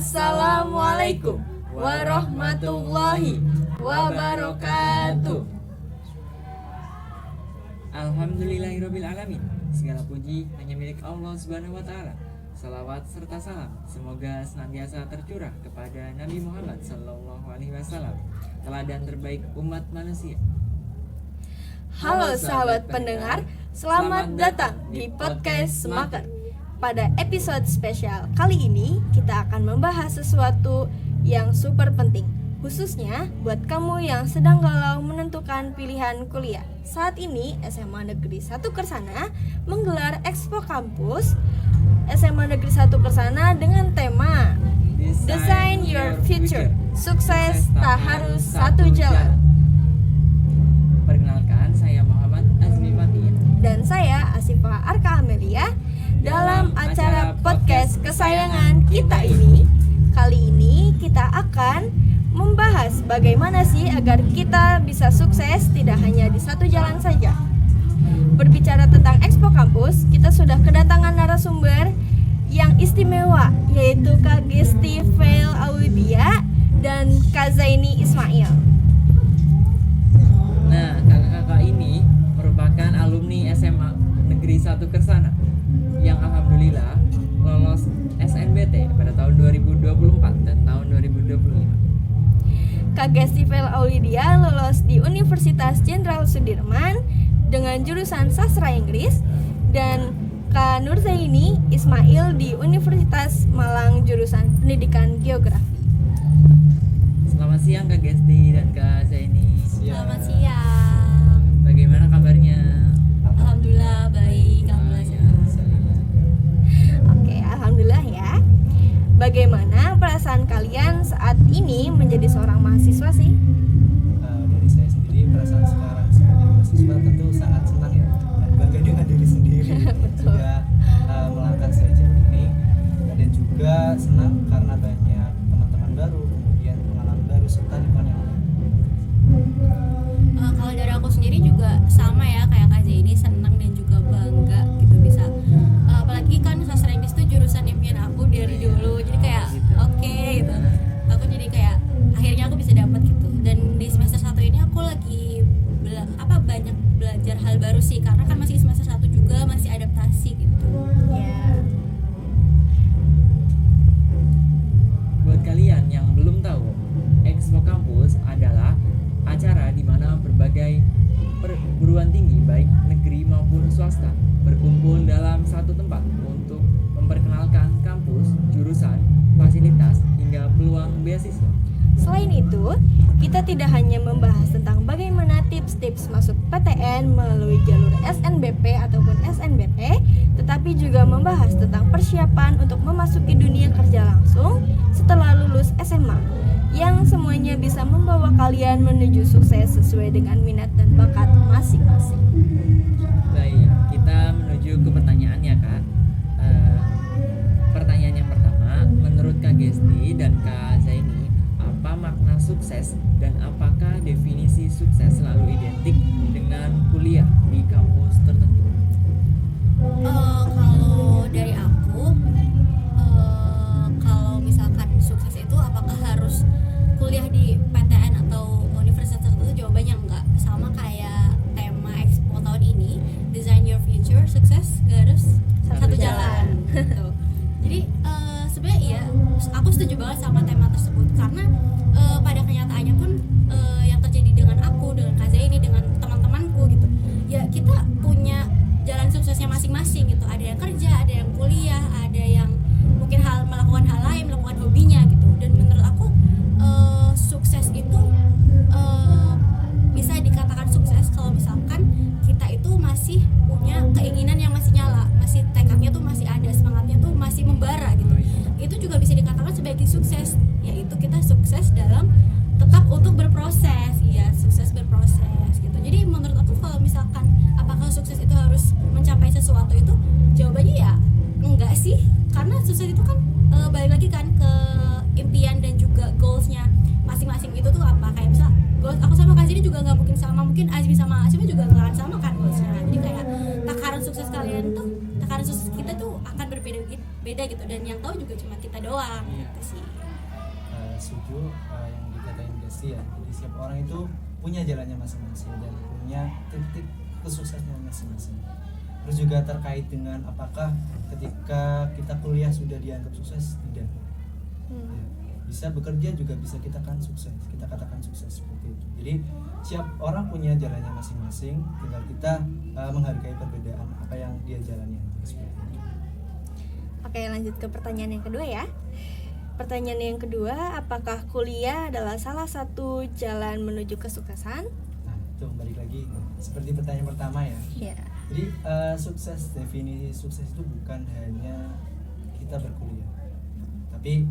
Assalamualaikum warahmatullahi wabarakatuh. Alhamdulillahirabbil alamin. Segala puji hanya milik Allah Subhanahu wa taala. Salawat serta salam semoga senantiasa tercurah kepada Nabi Muhammad sallallahu alaihi wasallam, teladan terbaik umat manusia. Halo sahabat pendengar, selamat datang di podcast Semaker. Pada episode spesial kali ini kita akan membahas sesuatu yang super penting, khususnya buat kamu yang sedang galau menentukan pilihan kuliah. Saat ini SMA Negeri 1 Kersana menggelar Expo Kampus SMA Negeri 1 Kersana dengan tema Design Your Future. Sukses tak harus satu jalan. Perkenalkan, saya Muhammad Azmi Fatin Dan saya Asifah Arka Amelia. Dalam acara podcast kesayangan kita ini, kali ini kita akan membahas bagaimana sih agar kita bisa sukses tidak hanya di satu jalan saja. Berbicara tentang Expo Kampus, kita sudah kedatangan narasumber yang istimewa, yaitu Kak Gesti Fail Aulia dan Kak Zaini Ismail. Nah, kakak-kakak ini merupakan alumni SMA Negeri 1 Kersana yang alhamdulillah lolos SNBT pada tahun 2024 dan tahun 2025. Kak Gesti Fail Aulia lolos di Universitas Jenderal Sudirman dengan jurusan Sastra Inggris, dan Kak Nurzaini Ismail di Universitas Malang jurusan Pendidikan Geografi. Selamat siang Kak Gesti dan Kak Zaini. Selamat siang. Bagaimana kabarnya? Alhamdulillah baik. Oke, alhamdulillah ya. Bagaimana perasaan kalian saat ini menjadi seorang mahasiswa sih? Dari saya sendiri, perasaan sekarang sebagai mahasiswa tentu sangat senang ya, dan bangga dengan diri sendiri juga melangkah sejauh ini, dan juga senang karena banyak teman-teman baru, kemudian pengalaman baru serta lingkungan yang baru. Kalau dari aku sendiri juga sama ya, kayak Kak ini senang dan juga bangga gitu bisa. Apalagi kan sastra Inggris itu jurusan impian aku dari dulu, jadi kayak oke gitu. Aku jadi kayak akhirnya aku bisa dapat gitu. Dan di semester 1 ini aku lagi banyak belajar hal baru sih, karena kan masih semester 1 juga, masih adaptasi gitu. Ya. Buat kalian yang belum tahu, Expo Kampus adalah acara di mana berbagai perguruan tinggi baik negeri maupun swasta berkumpul dalam satu tempat untuk memperkenalkan kampus, jurusan, fasilitas hingga peluang beasiswa. Selain itu, kita tidak hanya membahas tentang bagaimana tips-tips masuk PTN melalui jalur SNBP ataupun SNBT, tetapi juga membahas tentang persiapan untuk memasuki dunia kerja langsung setelah lulus SMA, yang semuanya bisa membawa kalian menuju sukses sesuai dengan minat dan bakat masing-masing. Baik, kita menuju ke pertanyaannya Kak. Pertanyaan yang pertama, menurut Kak Gesti dan Kak Zaini, apa makna sukses dan apakah definisi sukses selalu identik dengan kuliah di kampus tertentu? Kalau dari aku, kalau misalkan sukses itu apakah harus kuliah di PTN atau universitas tertentu? Jawabannya enggak. Sama kayak tema Expo tahun ini, Design Your Future, sukses gak harus satu jalan gitu. Jadi sebenarnya iya, aku setuju banget sama tema tersebut, karena pada kenyataannya pun yang terjadi dengan aku, dengan Kak Zaini, dengan teman-temanku gitu, ya kita punya jalan suksesnya masing-masing gitu. Ada yang kerja, ada yang kuliah, ada yang mungkin melakukan hal lain, melakukan hobinya gitu. Dan menurut aku sukses itu bisa dikatakan sukses kalau misalkan kita itu masih punya keinginan yang masih nyala, masih tekadnya tuh masih ada, semangatnya tuh masih membara gitu. Itu juga bisa dikatakan sebagai sukses, yaitu kita sukses dalam tetap untuk berproses, ya sukses berproses gitu. Jadi menurut aku kalau misalkan apakah sukses itu harus mencapai sesuatu, itu jawabannya ya enggak sih, karena sukses itu kan balik lagi kan ke impian dan juga goalsnya masing-masing. Itu tuh apa, kayak misal goals aku sama Kak Zini juga nggak mungkin sama, mungkin Azmi sama Asmi juga nggak akan sama kan goalsnya. Jadi kayak takaran sukses kalian tuh, takaran sukses kita tuh akan berbeda beda gitu, dan yang tahu juga cuma kita doang gitu sih. Setuju yang dikatain Desti ya. Jadi setiap orang itu punya jalannya masing-masing dan punya titik kesuksesannya masing-masing. Terus juga terkait dengan apakah ketika kita kuliah sudah dianggap sukses, tidak. Ya, bisa bekerja juga bisa kita katakan sukses seperti itu. Jadi setiap orang punya jalannya masing-masing, tinggal kita menghargai perbedaan apa yang dia jalani seperti itu. Oke, lanjut ke pertanyaan yang kedua ya. Pertanyaan yang kedua, apakah kuliah adalah salah satu jalan menuju kesuksesan? Nah, itu balik lagi seperti pertanyaan pertama ya. Ya. Jadi definisi sukses itu bukan hanya kita berkuliah, tapi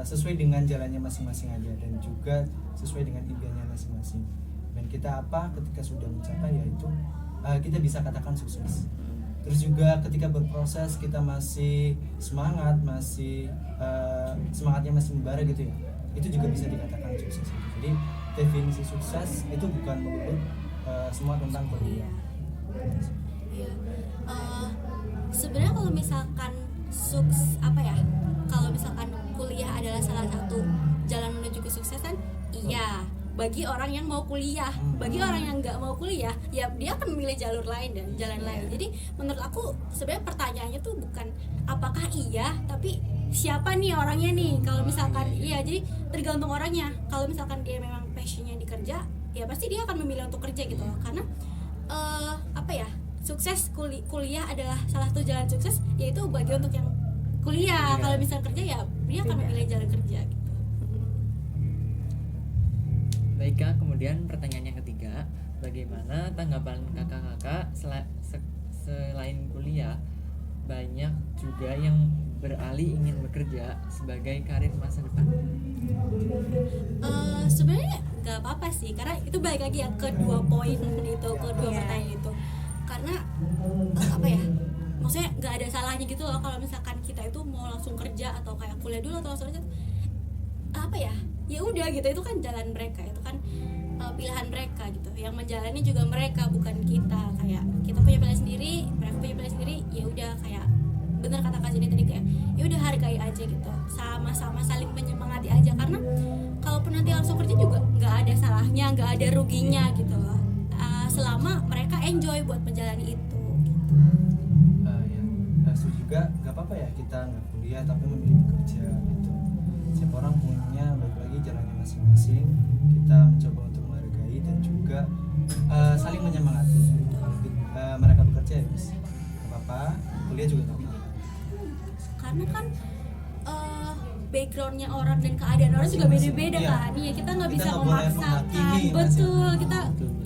sesuai dengan jalannya masing-masing aja, dan juga sesuai dengan impiannya masing-masing. Dan kita apa ketika sudah mencapai, yaitu kita bisa katakan sukses. Terus juga ketika berproses kita masih semangat, semangatnya masih membara gitu ya, itu juga bisa dikatakan sukses. Jadi definisi sukses itu bukan melulu semua tentang kuliah. Iya. Sebenarnya kalau misalkan kalau misalkan kuliah adalah salah satu jalan menuju kesuksesan, iya. Bagi orang yang mau kuliah, bagi orang yang nggak mau kuliah, ya dia akan memilih jalur lain dan jalan lain. Jadi menurut aku sebenarnya pertanyaannya tuh bukan apakah iya, tapi siapa nih orangnya nih. Kalau misalkan iya, jadi tergantung orangnya. Kalau misalkan dia memang passionnya di kerja, ya pasti dia akan memilih untuk kerja gitu loh. Karena sukses kuliah adalah salah satu jalan sukses, yaitu bagi untuk yang kuliah. Kalau misalkan kerja, ya dia akan memilih jalan kerja gitu. Baik Kak, kemudian pertanyaan yang ketiga, bagaimana tanggapan kakak-kakak selain kuliah, banyak juga yang beralih ingin bekerja sebagai karir masa depan? Sebenarnya nggak apa-apa sih, karena itu balik lagi ya ke dua poin itu, ke dua pertanyaan itu. Karena maksudnya nggak ada salahnya gitu loh kalau misalkan kita itu mau langsung kerja atau kayak kuliah dulu atau langsung kerja. Ya udah gitu, itu kan jalan mereka, itu kan pilihan mereka gitu. Yang menjalani juga mereka, bukan kita. Kayak kita punya pilihan sendiri, mereka punya pilihan sendiri. Ya udah, kayak bener kata Kak Jenny tadi, kayak ya udah hargai aja gitu, sama-sama saling menyemangati aja. Karena kalaupun nanti langsung kerja juga nggak ada salahnya, nggak ada ruginya gitu loh, selama mereka enjoy buat menjalani itu gitu. Setuju juga, nggak apa-apa ya kita nggak kuliah tapi memilih bekerja gitu. Setiap orang punya balik lagi jalannya masing-masing. Kita mencoba untuk menghargai dan juga saling menyemangati. Kalau mereka bekerja ya bis, nggak apa-apa. Kuliah juga nggak apa-apa. Karena kan backgroundnya orang dan keadaan orang juga beda-beda kan. Iya, kita nggak bisa memaksakan. Betul,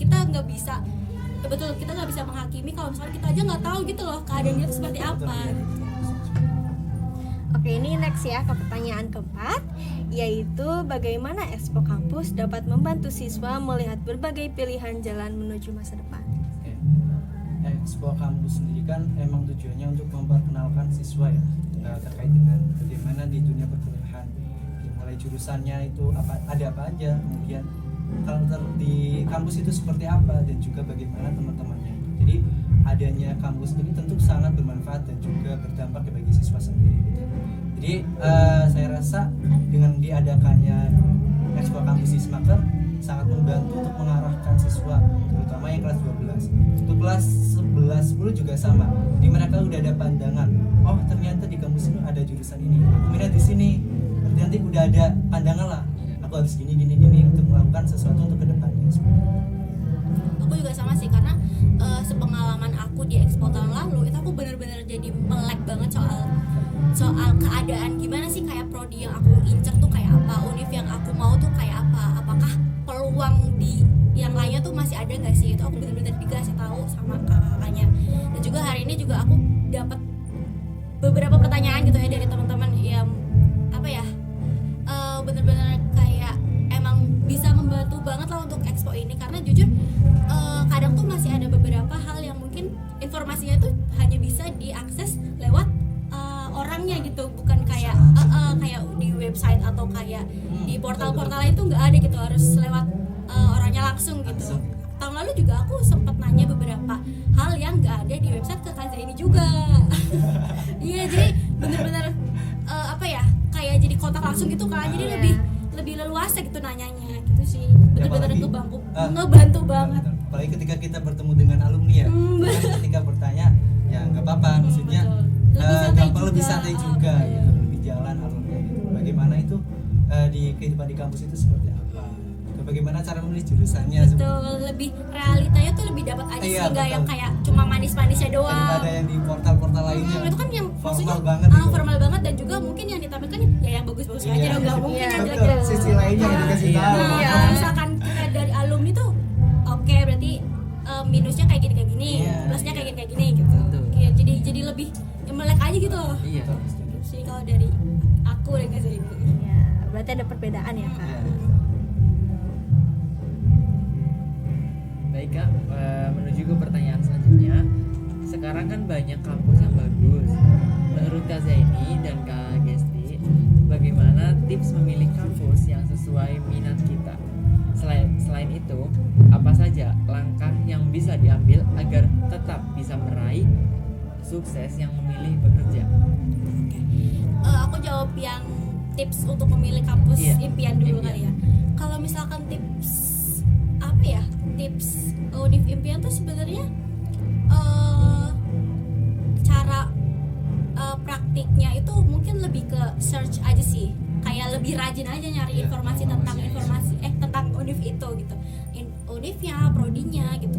kita nggak bisa. Betul, kita nggak bisa menghakimi kalau misalnya kita aja nggak tahu gitu loh keadaannya itu seperti apa. Oke, ini next ya ke pertanyaan keempat, yaitu bagaimana Expo Kampus dapat membantu siswa melihat berbagai pilihan jalan menuju masa depan. Expo Kampus sendiri kan emang tujuannya untuk memperkenalkan siswa ya, terkait dengan bagaimana di dunia perkuliahan, mulai jurusannya itu ada apa aja, kemudian karakter di kampus itu seperti apa, dan juga bagaimana teman-temannya. Jadi adanya kampus ini tentu sangat bermanfaat dan juga berdampak bagi siswa sendiri gitu. Jadi saya rasa dengan diadakannya Expo Kampus di Semaker sangat membantu untuk mengarahkan siswa, terutama yang kelas 12. Untuk kelas 11, 10 juga sama. Jadi mereka udah ada pandangan, oh ternyata di kampus ini ada jurusan ini, aku minat di sini. Berarti nanti udah ada pandangan lah, aku harus gini untuk melakukan sesuatu untuk kedepannya. Aku juga sama sih, karena sepengalaman aku di Expo tahun lalu itu aku benar-benar jadi melek banget soal keadaan gimana sih, kayak prodi yang aku incer tuh kayak apa, univ yang aku mau tuh kayak apa, apakah peluang di yang lainnya tuh masih ada nggak sih. Itu aku benar-benar dikasih tahu sama kakaknya. Dan juga hari ini juga aku dapat beberapa pertanyaan gitu ya dari teman-teman yang benar-benar kayak emang bisa membantu banget lah untuk Expo ini. Karena jujur kadang tuh masih ada beberapa hal yang mungkin informasinya tuh hanya bisa diakses lewat orangnya gitu, bukan kayak di website atau kayak di portal-portal lain tuh nggak ada gitu, harus lewat orangnya langsung gitu. tahun lalu juga aku sempat nanya beberapa hal yang nggak ada di website ke Kak Zaini juga. Iya, jadi bener-bener apa ya, kayak jadi kontak langsung gitu kan, jadi lebih leluasa gitu nanyanya gitu sih, bener-bener ngebantu banget. Apalagi ketika kita bertemu dengan alumni ya, kan ketika bertanya ya nggak apa-apa, maksudnya lebih santai juga gitu, lebih jalan alurnya gitu. Bagaimana itu di kehidupan di kampus itu seperti apa, bagaimana cara memilih jurusannya, betul, lebih realitanya tuh lebih dapat aja sih, nggak yang kayak cuma manis-manisnya doang. daripada yang di portal-portal lainnya. Itu kan yang maksudnya formal banget gitu. formal banget, dan juga mungkin yang ditampilkan ya yang bagus-bagus aja dong, nggak mungkin yang Betul, jelek-jelek. sisi lainnya yang dikasih tahu. Nah, kalau misalkan kita dari alumni tuh oke, berarti minusnya kayak gini, plusnya kayak gini gitu. Betul. Kayak jadi lebih ya melek aja gitu loh. Iya. Gitu sih kalau dari aku dan Kak Zaini. Ya, berarti ada perbedaan ya Kak. Iya. Baik Kak, menuju ke pertanyaan selanjutnya. Sekarang kan banyak kampus yang bagus. Menurut Kak Zaini dan Kak Gesti, bagaimana tips memilih kampus yang sesuai minat kita? Selain itu, apa saja langkah yang bisa diambil agar tetap bisa meraih sukses yang memilih bekerja? Aku jawab yang tips untuk memilih kampus impian dulu kali ya. Kalau misalkan tips apa ya? Tips univ impian tuh sebenarnya cara praktiknya itu mungkin lebih ke search aja sih. Kayak lebih rajin aja nyari informasi tentang univ itu gitu. Univnya, prodinya gitu.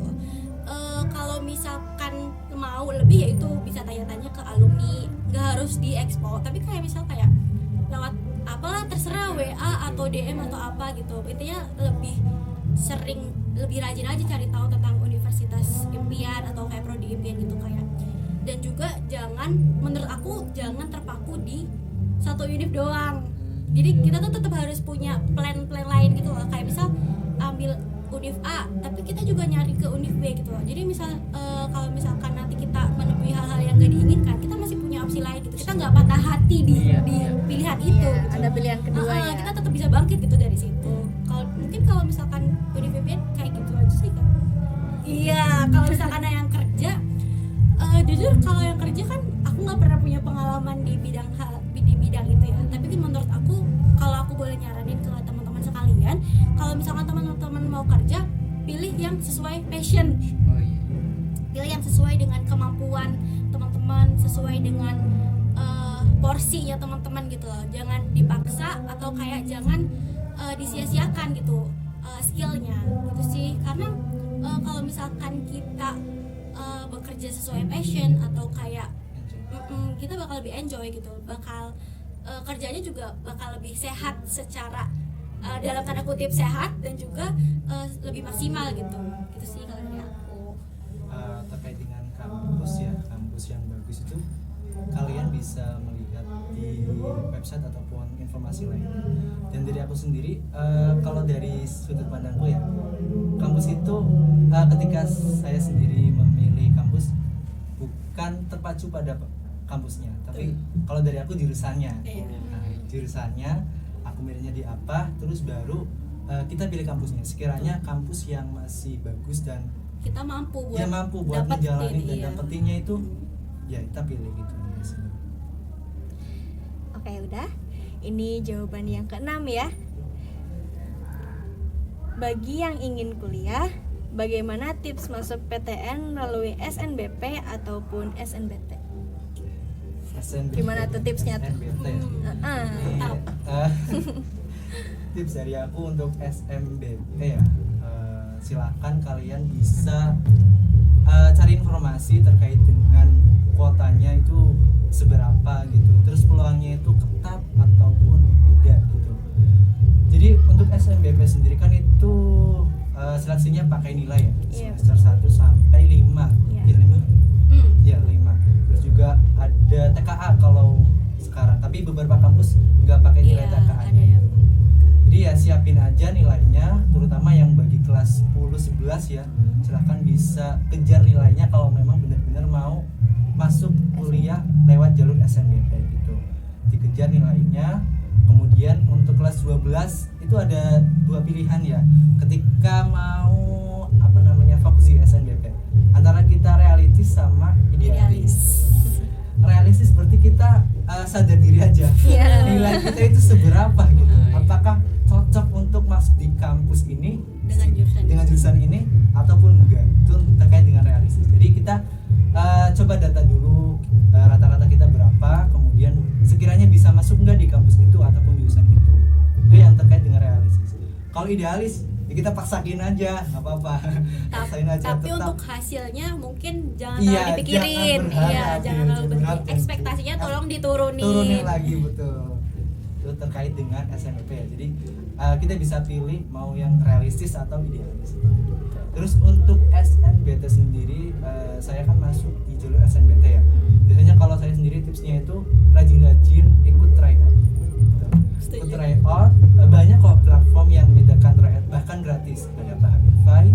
Kalau misalkan mau lebih ya itu bisa tanya-tanya ke alumni, nggak harus di expo, tapi kayak misal kayak lewat apalah terserah WA atau DM atau apa gitu. Intinya lebih rajin aja cari tahu tentang universitas impian atau kayak prodi impian gitu kayak. Dan juga menurut aku jangan terpaku di satu univ doang. Jadi kita tuh tetap harus punya plan-plan lain gitu loh. Kayak misal ambil univ A, tapi kita juga nyari ke univ B gitu loh. Jadi misal kalau misalkan nanti kita menemui hal-hal yang gak diinginkan, kita masih punya opsi lain gitu. Kita nggak patah hati di pilihan itu. Iya, Gitu. ada pilihan kedua ya. Kita tetap bisa bangkit gitu dari situ. Kalau misalkan univ impian kayak gitu aja sih kan. Iya, kalau misalkan ada yang kerja, jujur kalau yang kerja kan aku nggak pernah punya pengalaman di bidang itu ya. Tapi kan menurut aku, kalau aku boleh nyaranin ke teman-teman sekalian, kalau misalkan teman-teman mau kerja, pilih yang sesuai passion. Oh iya. Pilih yang sesuai dengan kemampuan teman-teman, sesuai dengan porsinya teman-teman gitu loh. Jangan dipaksa atau kayak jangan disia-siakan gitu skillnya gitu sih. Karena kalau misalkan kita bekerja sesuai passion atau kayak kita bakal lebih enjoy gitu, bakal kerjanya juga bakal lebih sehat secara dalam tanda kutip sehat, dan juga lebih maksimal gitu sih kalau dari aku. Terkait dengan kampus ya, kampus yang bagus itu kalian bisa melihat di website ataupun informasi lainnya. Dan dari aku sendiri, kalau dari sudut pandangku ya, kampus itu ketika saya sendiri memilih kampus bukan terpacu pada kampusnya, tapi kalau dari aku jurusannya. Nah, jurusannya aku milihnya di apa, terus baru kita pilih kampusnya. Sekiranya kampus yang masih bagus dan Kita mampu buat menjalani dan iya. dapetinnya itu, ya kita pilih gitu. Oke, udah. Ini jawaban yang keenam ya. Bagi yang ingin kuliah, bagaimana tips masuk PTN melalui SNBP ataupun SNBT? Gimana tuh tipsnya tuh? Tips dari aku untuk SNBP ya, silakan kalian bisa cari informasi terkait dengan kuotanya itu seberapa gitu, terus peluangnya itu ketat ataupun tidak gitu. Jadi untuk SNBP sendiri kan itu seleksinya pakai nilai ya, semester 1 sampai 5. Ya 5. Ya 5. Terus juga ada TKA kalau sekarang, tapi beberapa kampus nggak pakai nilai TKA-nya. Jadi ya siapin aja nilainya, terutama yang bagi kelas 10-11 ya. Silahkan bisa kejar nilainya kalau memang benar-benar mau masuk kuliah lewat jalur SNBP gitu. Dikejar nilainya. Kemudian untuk kelas 12 itu ada dua pilihan ya ketika mau fokus di SNBP, antara kita realistis sama idealis. Realistis berarti kita sadar diri aja, nilai kita itu seberapa gitu, apakah cocok untuk masuk di kampus ini dengan jurusan ini ataupun enggak, itu terkait dengan realistis. Jadi kita coba data dulu rata-rata kita berapa, kemudian sekiranya bisa masuk enggak di kampus itu ataupun jurusan itu yang terkait dengan realistis. Kalau idealis ya kita paksain aja, nggak apa-apa. Paksain aja. Tapi tetap, untuk hasilnya mungkin jangan terlalu dipikirin, jangan terlalu berharap. Ekspektasinya tolong diturunin. Turunin lagi, betul. Itu terkait dengan SNBP ya. Jadi kita bisa pilih mau yang realistis atau idealis. Terus untuk SNBT sendiri, saya kan masuk di jalur SNBT ya. Biasanya kalau saya sendiri tipsnya itu rajin-rajin ikut tryout. Ikut tryout, banyak kok platform yang menyediakan tryout bahkan gratis, ada Bahamify,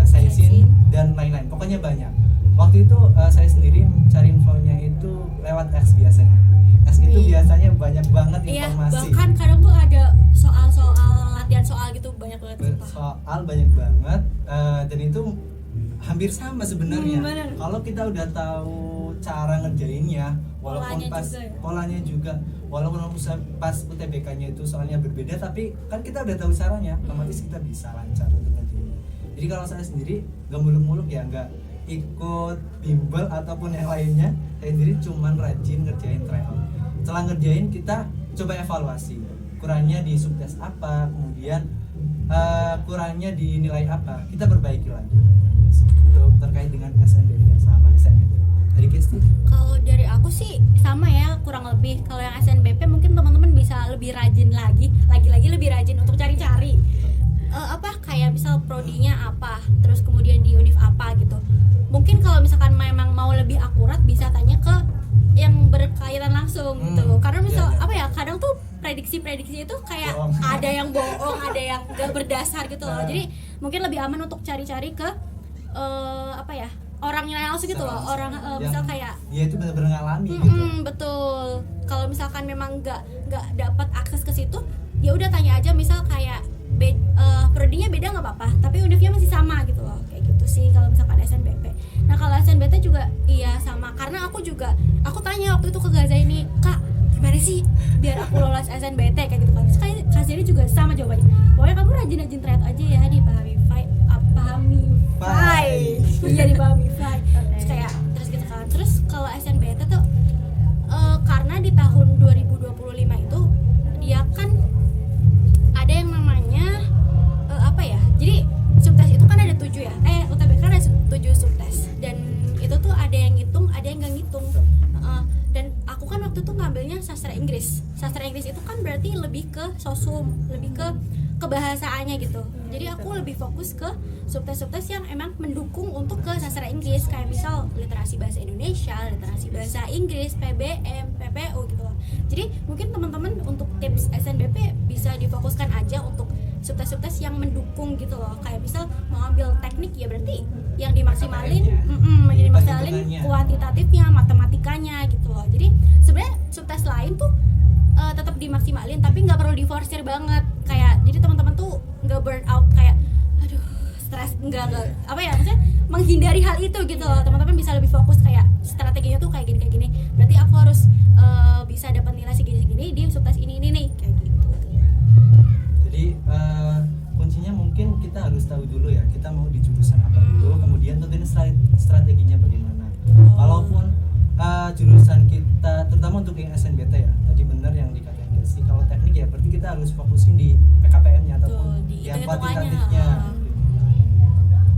Saisin dan lain-lain. Pokoknya banyak. Waktu itu saya sendiri cari infonya itu lewat X biasanya. X itu biasanya banyak banget informasi. Iya, bahkan kadang tuh ada soal-soal latihan soal gitu banyak banget. Soal banyak banget dan itu hampir sama sebenarnya. Kalau kita udah tahu cara ngerjainnya, walaupun polanya juga, walaupun pas UTBK-nya itu soalnya berbeda, tapi kan kita udah tahu caranya, otomatis kita bisa lancar untuk ngerjainnya. Jadi kalau saya sendiri nggak muluk-muluk ya, nggak ikut bimbel ataupun yang lainnya, saya sendiri cuman rajin ngerjain tryout. Setelah ngerjain kita coba evaluasi, kurangnya di subtes apa, kemudian kurangnya di nilai apa, kita perbaiki lagi. Untuk terkait dengan SNBP sama SNBP. Dari Kesti? Kalau dari aku sih sama ya, kurang lebih. Kalau yang SNBP mungkin teman-teman bisa lebih rajin lagi lebih rajin untuk cari-cari kayak misal prodinya apa, terus kemudian di univ apa gitu. Mungkin kalau misalkan memang mau lebih akurat bisa tanya ke yang berkaitan langsung gitu. Karena misal kadang tuh prediksi-prediksi itu kayak ada yang bohong, ada yang gak berdasar gitu loh. Jadi mungkin lebih aman untuk cari-cari ke orangnya langsung gitu loh, orang misal kayak dia itu benar-benar ngalami gitu. Betul. Kalau misalkan memang nggak dapat akses ke situ, ya udah tanya aja, misal kayak prodinya beda nggak apa-apa, tapi univnya masih sama gitu loh, kayak gitu sih kalau misalkan SNBP. Nah kalau SNBT juga iya sama, karena aku tanya waktu itu ke Gaza ini, Kak gimana sih biar aku lolos SNBT kayak gitu kan. Terus Kak Ziri juga sama jawabannya, pokoknya kamu rajin-rajin tryout aja ya di Bahamify. Iya di Bahamify. Terus gitu kan. Terus kalau SNBT tuh karena di tahun 2025 itu dia kan ada yang namanya jadi subtes itu kan ada 7 ya. UTBK kan ada 7 subtes, dan itu tuh ada yang ngitung, ada yang nggak ngitung. Dan aku kan waktu itu ngambilnya sastra Inggris. Sastra Inggris itu kan berarti lebih ke sosum, lebih ke kebahasaannya gitu. Jadi aku lebih fokus ke subtes-subtes yang emang mendukung untuk ke sastra Inggris, kayak misal literasi bahasa Indonesia, literasi bahasa Inggris, PBM, PPU gitu loh. Jadi mungkin teman-teman untuk tips SNBP bisa difokuskan aja untuk subtes-subtes yang mendukung gitu loh. Kayak misal mau ambil teknik ya berarti yang dimaksimalin kuantitatifnya, matematikanya gitu loh. Jadi sebenarnya subtes lain tuh tetap dimaksimalin, tapi nggak perlu diforsir banget. Kayak jadi teman-teman tuh nggak burn out, kayak aduh stres, nggak maksudnya menghindari hal itu gitu loh. Teman-teman bisa lebih fokus kayak strateginya tuh kayak gini. Berarti aku harus bisa dapat nilai segini di subtes ini nih kayak gitu. Jadi kuncinya mungkin kita harus tahu dulu ya, kita mau di jurusan apa dulu, kemudian tentuin strateginya bagaimana. Kalaupun jurusan kita, terutama untuk yang SNBT ya, tadi benar yang dikatakan Desi, kalau teknik ya berarti kita harus fokusin di PKPM-nya ataupun yang kuantitatifnya.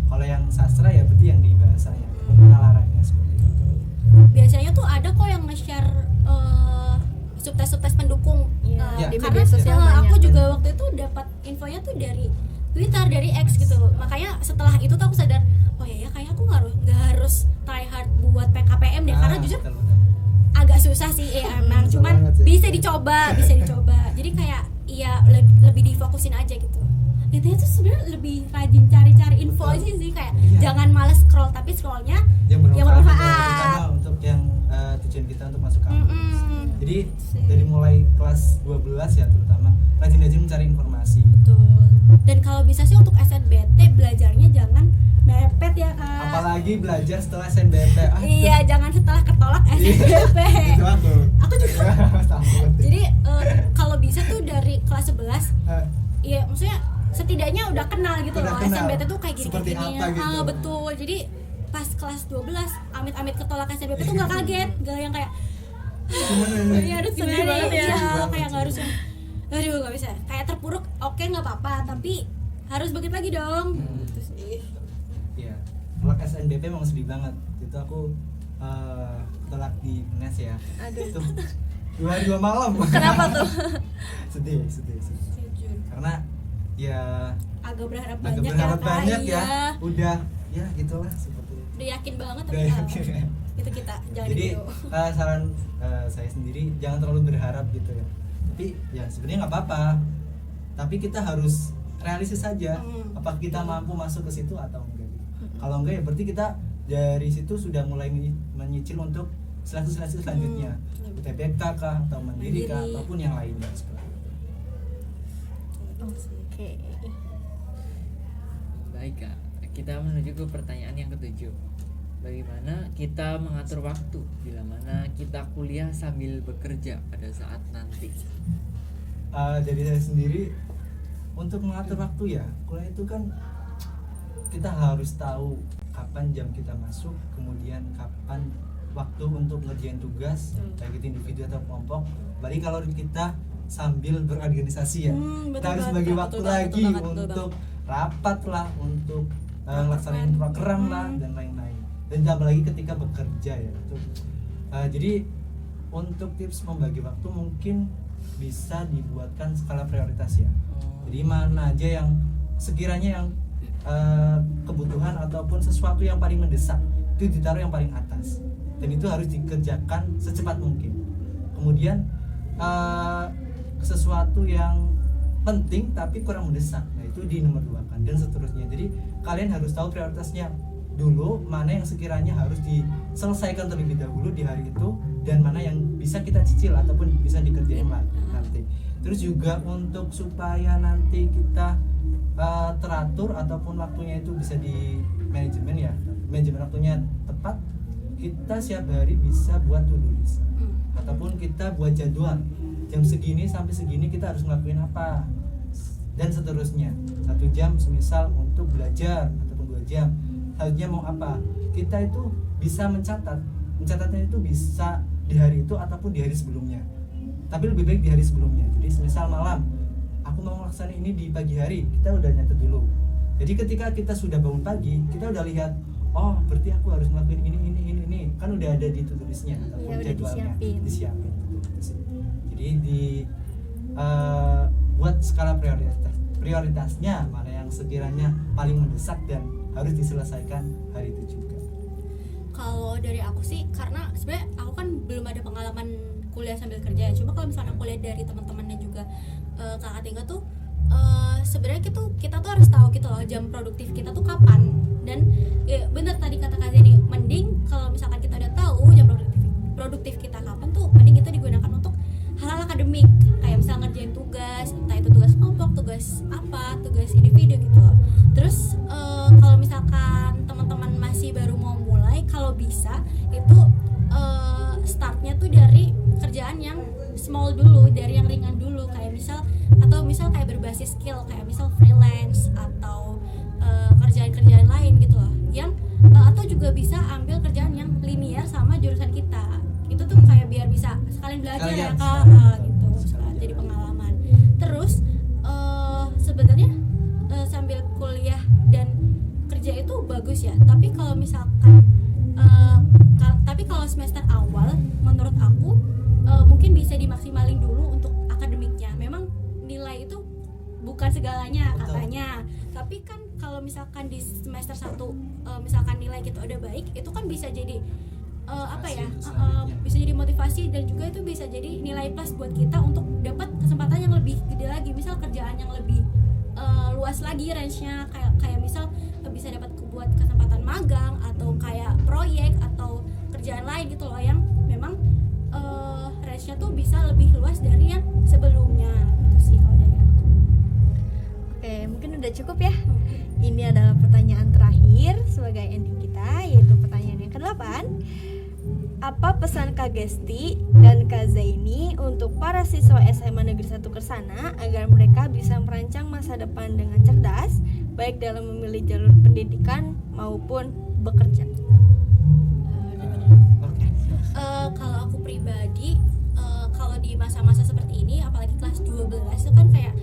Kalau yang sastra ya berarti yang di bahasanya, penalarannya seperti itu. Biasanya tuh ada kok yang nge-share subtes-subtes pendukung. Di Karena media sosial aku banyak. juga waktu itu dapat infonya tuh dari Twitter, dari X gitu. Makanya setelah itu tuh aku sadar, oh ya kayaknya aku nggak harus try hard buat PKPM deh, karena jujur agak susah sih emang, cuman bisa dicoba. Jadi kayak lebih difokusin aja gitu. Intinya tuh sebenarnya lebih rajin cari-cari info aja sih, kayak jangan males scroll, tapi scrollnya yang bermanfaat untuk yang tujuan kita untuk masuk kampus. Jadi dari mulai kelas 12 ya terutama rajin-rajin mencari informasi. informasi. Betul. Dan kalau bisa sih untuk SNBT belajarnya jangan mepet ya Kak. Apalagi belajar setelah SNBT. Iya, jangan setelah ketolak SNBT. Itu aku juga. Takut. Jadi kalau bisa tuh dari kelas 11 iya maksudnya setidaknya udah kenal gitu Udah loh kenal. SNBT tuh kayak Seperti gini-gini. apa gitu. Betul. Jadi pas kelas 12 amit-amit ketolak SNBT tuh nggak kaget, nggak yang kayak iya aduh Sedih sedih banget ya. iya, Sedih banget kayak nggak harus sih. yang aduh nggak bisa kayak terpuruk, oke nggak apa-apa tapi harus bangkit lagi dong. Gitu sih. Iya. Kalau SNBP memang sedih banget. Itu aku telak di UNES ya. Aduh. Itu 2 hari 2 malam. Kenapa tuh? sedih. Jujur. Karena ya Agak berharap agak banyak berharap ya Kak. banyak Iya. ya. Udah ya gitulah seperti itu. Udah yakin banget Udah tapi yakin. itu kita jangan Jadi gitu. saran saya sendiri jangan terlalu berharap gitu ya. Tapi ya sebenarnya nggak apa-apa. Tapi kita harus realistis saja. Apakah kita mampu masuk ke situ atau enggak? Kalau enggak ya berarti kita dari situ sudah mulai menyicil untuk seleksi selanjutnya. UTBK kah atau mandiri kah Mandiri. ataupun yang lainnya seperti itu. Oke. Baik Kak, kita menuju ke pertanyaan yang ketujuh. Bagaimana kita mengatur waktu bila mana kita kuliah sambil bekerja pada saat nanti? Dari saya sendiri untuk mengatur waktu ya, kuliah itu kan kita harus tahu kapan jam kita masuk, kemudian kapan waktu untuk ngerjain tugas, baik itu individu atau kelompok. Berarti kalau kita sambil berorganisasi ya, Betul kita harus banget, bagi betul waktu banget, lagi betul banget, betul untuk rapat lah, untuk melaksanakan program lah dan lain-lain. Dan tambah lagi ketika bekerja ya. Jadi untuk tips membagi waktu mungkin bisa dibuatkan skala prioritas ya. Jadi mana aja yang sekiranya yang kebutuhan ataupun sesuatu yang paling mendesak itu ditaruh yang paling atas dan itu harus dikerjakan secepat mungkin. Kemudian sesuatu yang penting tapi kurang mendesak, nah itu di nomor 2 kan dan seterusnya. Jadi kalian harus tahu prioritasnya dulu, mana yang sekiranya harus diselesaikan terlebih dahulu di hari itu dan mana yang bisa kita cicil ataupun bisa dikerjain nanti. Terus juga untuk supaya nanti kita teratur ataupun waktunya itu bisa di manajemen waktunya tepat, kita setiap hari bisa buat to-do list ataupun kita buat jadwal jam segini sampai segini kita harus ngelakuin apa dan seterusnya. 1 jam semisal untuk belajar ataupun 2 jam, 1 jam mau apa, kita itu bisa mencatatnya itu bisa di hari itu ataupun di hari sebelumnya, tapi lebih baik di hari sebelumnya. Jadi semisal malam aku mau melaksanakan ini di pagi hari, kita udah nyatet dulu. Jadi ketika kita sudah bangun pagi, kita udah lihat, oh berarti aku harus ngelakuin ini, kan udah ada di to-do list-nya ataupun udah jadwalnya disiapin. Jadi buat skala prioritasnya mana yang sekiranya paling mendesak dan harus diselesaikan hari itu juga. Kalau dari aku sih, karena sebenarnya aku kan belum ada pengalaman kuliah sambil kerja ya. Cuma kalau misalnya aku lihat dari teman-teman dan juga kakak tinggal tuh sebenarnya kita tuh harus tahu gitu loh jam produktif kita tuh kapan. Dan ya bener tadi kata Kak Zeni, mending kalau misalkan kita udah tahu jam produktif kita kapan tuh mending itu digunakan untuk hal-hal akademik, kayak misal ngerjain tugas, entah itu tugas kelompok, tugas apa, tugas individu gitu loh. Terus kalau misalkan teman-teman masih baru mau mulai, kalau bisa itu startnya tuh dari kerjaan yang small dulu, dari yang ringan dulu, kayak misal kayak berbasis skill, kayak misal freelance atau kerjaan-kerjaan lain gitu loh, yang atau juga bisa ambil kerjaan yang linear sama jurusan kita. Itu tuh kayak biar bisa sekalian belajar ya Kak, gitu, jadi pengalaman. Terus sebenarnya sambil kuliah dan kerja itu bagus ya, tapi kalau misalkan kalau semester awal menurut aku mungkin bisa dimaksimalin dulu untuk akademiknya. Memang nilai itu bukan segalanya katanya, tapi kan kalau misalkan di semester 1 misalkan nilai kita udah baik, itu kan bisa jadi bisa jadi motivasi dan juga itu bisa jadi nilai plus buat kita untuk dapat kesempatan yang lebih gede lagi, misal kerjaan yang lebih luas lagi range-nya, kayak misal bisa dapat buat kesempatan magang atau kayak proyek atau kerjaan lain gitu loh, yang memang range-nya tuh bisa lebih luas dari yang sebelumnya. Itu sih kalau dari aku. cukup ya. Ini adalah pertanyaan terakhir sebagai ending kita, yaitu pertanyaan yang ke-8. Apa pesan Kak Gesti dan Kak Zaini untuk para siswa SMA Negeri 1 Kersana agar mereka bisa merancang masa depan dengan cerdas, baik dalam memilih jalur pendidikan maupun bekerja? Kalau aku pribadi, kalau di masa-masa seperti ini, apalagi kelas 12 itu kan kayak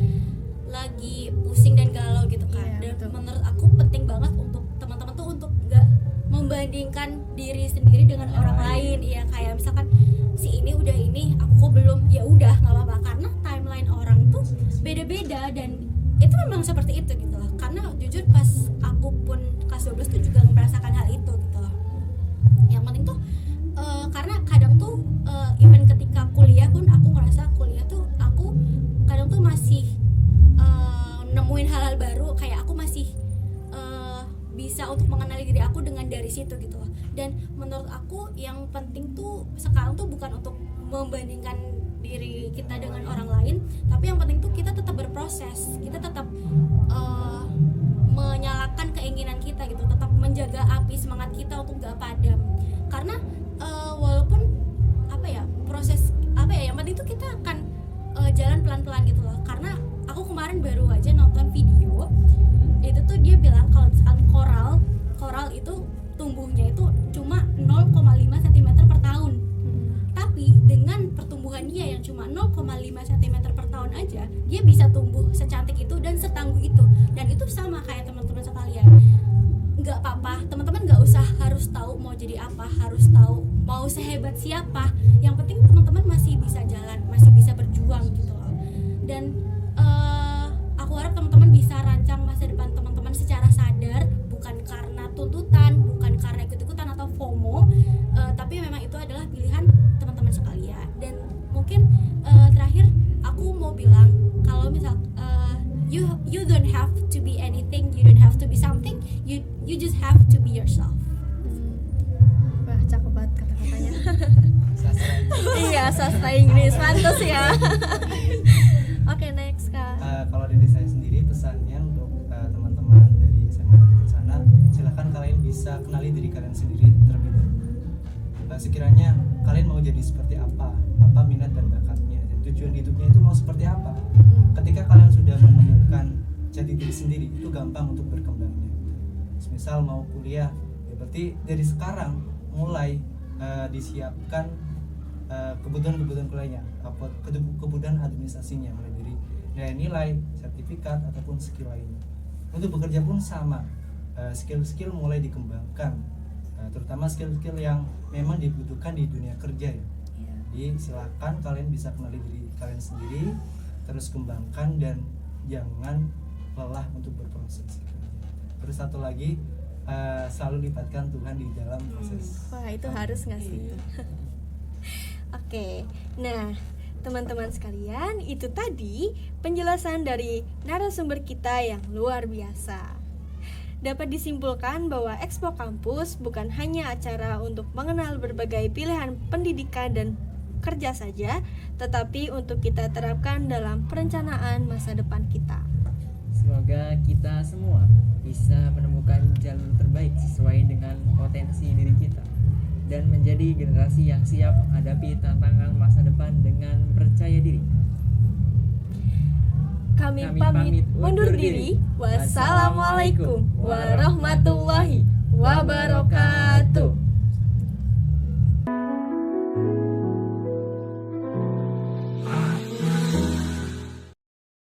lagi pusing dan galau gitu kan. Iya, Dan betul. menurut aku penting banget untuk teman-teman tuh untuk nggak membandingkan diri sendiri dengan orang lain. Ya kayak misalkan si ini udah ini, aku belum, ya udah nggak apa-apa, karena timeline orang tuh beda-beda dan itu memang seperti itu gitu loh. Karena jujur pas aku pun kelas 12 tuh juga merasakan hal itu gitu loh. Yang penting tuh karena kadang tuh even ketika kuliah pun aku ngerasa kuliah tuh aku kadang tuh masih nemuin hal-hal baru, kayak aku masih bisa untuk mengenali diri aku dengan dari situ gitu loh. Dan menurut aku yang penting tuh sekarang tuh bukan untuk membandingkan diri kita dengan orang lain, tapi yang penting tuh kita tetap berproses, kita tetap menyalakan keinginan kita gitu, tetap menjaga api semangat kita untuk gak padam. Karena walaupun proses yang penting tuh kita akan jalan pelan-pelan gitu loh. Karena aku kemarin baru aja nonton video itu tuh dia bilang kalau misalkan koral itu tumbuhnya itu cuma 0,5 cm per tahun. Tapi dengan pertumbuhan dia yang cuma 0,5 cm per tahun aja, dia bisa tumbuh secantik itu dan setangguh itu. Dan itu sama kayak teman-teman sekalian. Nggak apa-apa, teman-teman nggak usah harus tahu mau jadi apa, harus tahu mau sehebat siapa. Yang penting teman-teman masih bisa jalan, masih bisa berjuang gitu loh. Dan aku harap teman-teman bisa rancang masa depan teman-teman secara sadar, bukan karena tuntutan, bukan karena ikut-ikutan atau FOMO, tapi memang itu adalah pilihan teman-teman sekalian. Dan mungkin terakhir aku mau bilang kalau misal you don't have to be anything, you don't have to be something, you just have to be yourself. Wah, cakep banget kata-katanya. Sastra Iya, sastra Inggris, pantas ya. Oke, next Kak. Kalau dari saya sendiri pesannya untuk teman-teman dari SMA di sana, silahkan kalian bisa kenali diri kalian sendiri terlebih dahulu. Sekiranya kalian mau jadi seperti apa minat dan bakatnya, dan tujuan hidupnya itu mau seperti apa. Ketika kalian sudah menemukan jati diri sendiri, itu gampang untuk berkembangnya. Misal mau kuliah, ya berarti dari sekarang mulai disiapkan kebutuhan kuliahnya, kebutuhan administrasinya, mulai dari nilai, sertifikat ataupun skill lainnya. Untuk bekerja pun sama, skill-skill mulai dikembangkan, terutama skill-skill yang memang dibutuhkan di dunia kerja ya. Jadi silakan kalian bisa kenali diri kalian sendiri, terus kembangkan dan jangan lelah untuk berproses. Terus satu lagi, selalu libatkan Tuhan di dalam proses. Wah, itu harus nggak sih? Oke, nah teman-teman sekalian, itu tadi penjelasan dari narasumber kita yang luar biasa. Dapat disimpulkan bahwa Expo Kampus bukan hanya acara untuk mengenal berbagai pilihan pendidikan dan kerja saja, tetapi untuk kita terapkan dalam perencanaan masa depan kita. Semoga kita semua bisa menemukan jalur terbaik sesuai dengan potensi diri kita dan menjadi generasi yang siap menghadapi tantangan masa depan dengan percaya diri. Kami pamit undur diri. Wassalamualaikum warahmatullahi wabarakatuh.